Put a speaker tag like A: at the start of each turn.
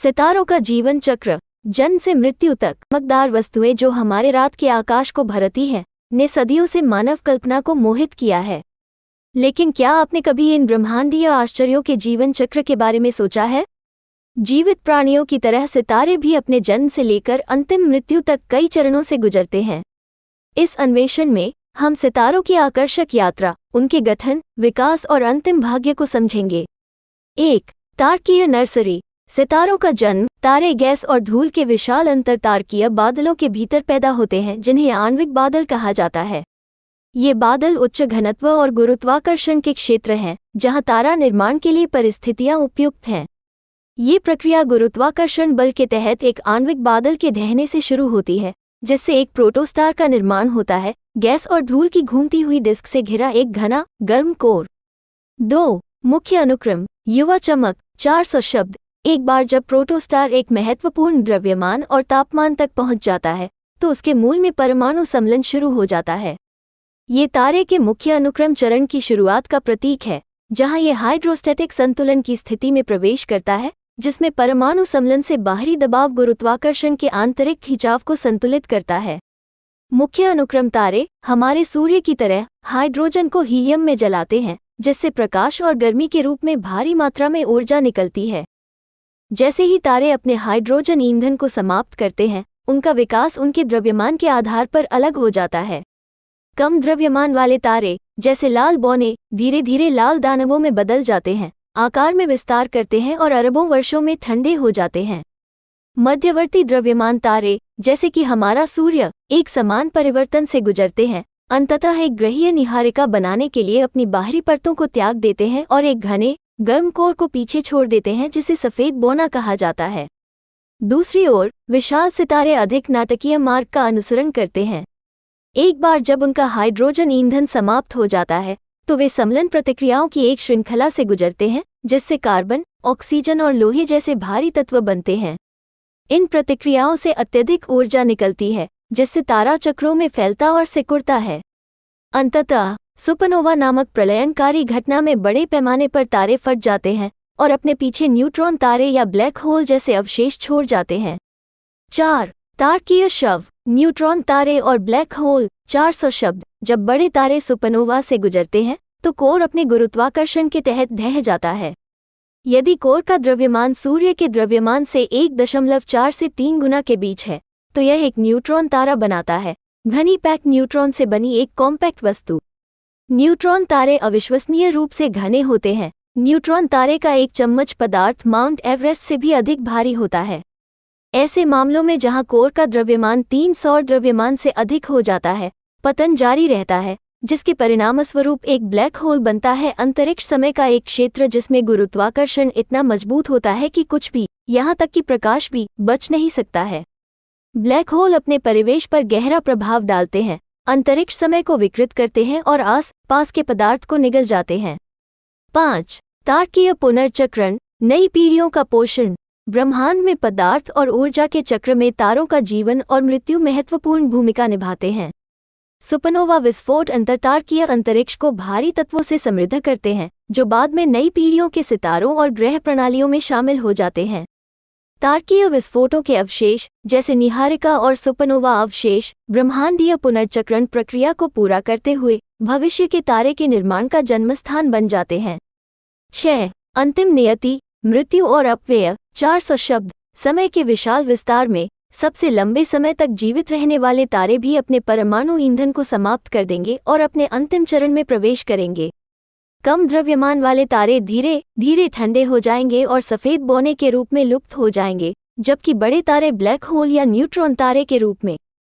A: सितारों का जीवन चक्र, जन्म से मृत्यु तक। चमकदार वस्तुएं जो हमारे रात के आकाश को भरती हैं, ने सदियों से मानव कल्पना को मोहित किया है। लेकिन क्या आपने कभी इन ब्रह्मांडीय आश्चर्यों के जीवन चक्र के बारे में सोचा है? जीवित प्राणियों की तरह सितारे भी अपने जन्म से लेकर अंतिम मृत्यु तक कई चरणों से गुजरते हैं। इस अन्वेषण में हम सितारों की आकर्षक यात्रा, उनके गठन, विकास और अंतिम भाग्य को समझेंगे। 1. तारकीय नर्सरी। सितारों का जन्म तारे, गैस और धूल के विशाल अंतरतारकीय बादलों के भीतर पैदा होते हैं, जिन्हें आणविक बादल कहा जाता है। ये बादल उच्च घनत्व और गुरुत्वाकर्षण के क्षेत्र हैं, जहां तारा निर्माण के लिए परिस्थितियां उपयुक्त हैं। ये प्रक्रिया गुरुत्वाकर्षण बल के तहत एक आणविक बादल के ढहने से शुरू होती है, जिससे एक प्रोटोस्टार का निर्माण होता है, गैस और धूल की घूमती हुई डिस्क से घिरा एक घना, गर्म कोर। 2. मुख्य अनुक्रम। युवा चमक। 400 शब्द। एक बार जब प्रोटोस्टार एक महत्वपूर्ण द्रव्यमान और तापमान तक पहुंच जाता है, तो उसके मूल में परमाणु सम्मिलन शुरू हो जाता है। ये तारे के मुख्य अनुक्रम चरण की शुरुआत का प्रतीक है, जहां ये हाइड्रोस्टैटिक संतुलन की स्थिति में प्रवेश करता है, जिसमें परमाणु सम्मिलन से बाहरी दबाव गुरुत्वाकर्षण के आंतरिक खिंचाव को संतुलित करता है। मुख्य अनुक्रम तारे, हमारे सूर्य की तरह, हाइड्रोजन को हीलियम में जलाते हैं, जिससे प्रकाश और गर्मी के रूप में भारी मात्रा में ऊर्जा निकलती है। जैसे ही तारे अपने हाइड्रोजन ईंधन को समाप्त करते हैं, उनका विकास उनके द्रव्यमान के आधार पर अलग हो जाता है। कम द्रव्यमान वाले तारे, जैसे लाल बौने, धीरे धीरे लाल दानवों में बदल जाते हैं, आकार में विस्तार करते हैं और अरबों वर्षों में ठंडे हो जाते हैं। मध्यवर्ती द्रव्यमान तारे, जैसे कि हमारा सूर्य, एक समान परिवर्तन से गुजरते हैं, अंततः एक ग्रहीय निहारिका बनाने के लिए अपनी बाहरी परतों को त्याग देते हैं और एक घने, गर्म कोर को पीछे छोड़ देते हैं, जिसे सफेद बौना कहा जाता है। दूसरी ओर, विशाल सितारे अधिक नाटकीय मार्ग का अनुसरण करते हैं। एक बार जब उनका हाइड्रोजन ईंधन समाप्त हो जाता है, तो वे सम्मिलन प्रतिक्रियाओं की एक श्रृंखला से गुजरते हैं, जिससे कार्बन, ऑक्सीजन और लोहे जैसे भारी तत्व बनते हैं। इन प्रतिक्रियाओं से अत्यधिक ऊर्जा निकलती है, जिससे तारा चक्रों में फैलता और सिकुड़ता है। अंततः सुपरनोवा नामक प्रलयनकारी घटना में बड़े पैमाने पर तारे फट जाते हैं और अपने पीछे न्यूट्रॉन तारे या ब्लैक होल जैसे अवशेष छोड़ जाते हैं। 4. तारकीय शव। न्यूट्रॉन तारे और ब्लैक होल। 400 शब्द। जब बड़े तारे सुपरनोवा से गुजरते हैं, तो कोर अपने गुरुत्वाकर्षण के तहत ढह जाता है। यदि कोर का द्रव्यमान सूर्य के द्रव्यमान से 1.4 से 3 गुना के बीच है, तो यह एक न्यूट्रॉन तारा बनाता है, घनी पैक न्यूट्रॉन से बनी एक कॉम्पैक्ट वस्तु। न्यूट्रॉन तारे अविश्वसनीय रूप से घने होते हैं। न्यूट्रॉन तारे का एक चम्मच पदार्थ माउंट एवरेस्ट से भी अधिक भारी होता है। ऐसे मामलों में जहां कोर का द्रव्यमान 3 सौर द्रव्यमान से अधिक हो जाता है, पतन जारी रहता है, जिसके परिणामस्वरूप एक ब्लैक होल बनता है, अंतरिक्ष समय का एक क्षेत्र जिसमें गुरुत्वाकर्षण इतना मजबूत होता है कि कुछ भी, यहाँ तक कि प्रकाश भी, बच नहीं सकता है। ब्लैक होल अपने परिवेश पर गहरा प्रभाव डालते हैं, अंतरिक्ष समय को विकृत करते हैं और आस पास के पदार्थ को निगल जाते हैं। 5. तारकीय पुनर्चक्रण। नई पीढ़ियों का पोषण। ब्रह्मांड में पदार्थ और ऊर्जा के चक्र में तारों का जीवन और मृत्यु महत्वपूर्ण भूमिका निभाते हैं। सुपरनोवा विस्फोट अंतरतारकीय अंतरिक्ष को भारी तत्वों से समृद्ध करते हैं, जो बाद में नई पीढ़ियों के सितारों और ग्रह प्रणालियों में शामिल हो जाते हैं। तारकीय विस्फोटों के अवशेष, जैसे निहारिका और सुपरनोवा अवशेष, ब्रह्मांडीय पुनर्चक्रण प्रक्रिया को पूरा करते हुए भविष्य के तारे के निर्माण का जन्मस्थान बन जाते हैं। 6. अंतिम नियति, मृत्यु और अपव्यय। 400 शब्द। समय के विशाल विस्तार में सबसे लंबे समय तक जीवित रहने वाले तारे भी अपने परमाणु ईंधन को समाप्त कर देंगे और अपने अंतिम चरण में प्रवेश करेंगे। कम द्रव्यमान वाले तारे धीरे धीरे ठंडे हो जाएंगे और सफेद बौने के रूप में लुप्त हो जाएंगे, जबकि बड़े तारे ब्लैक होल या न्यूट्रॉन तारे के रूप में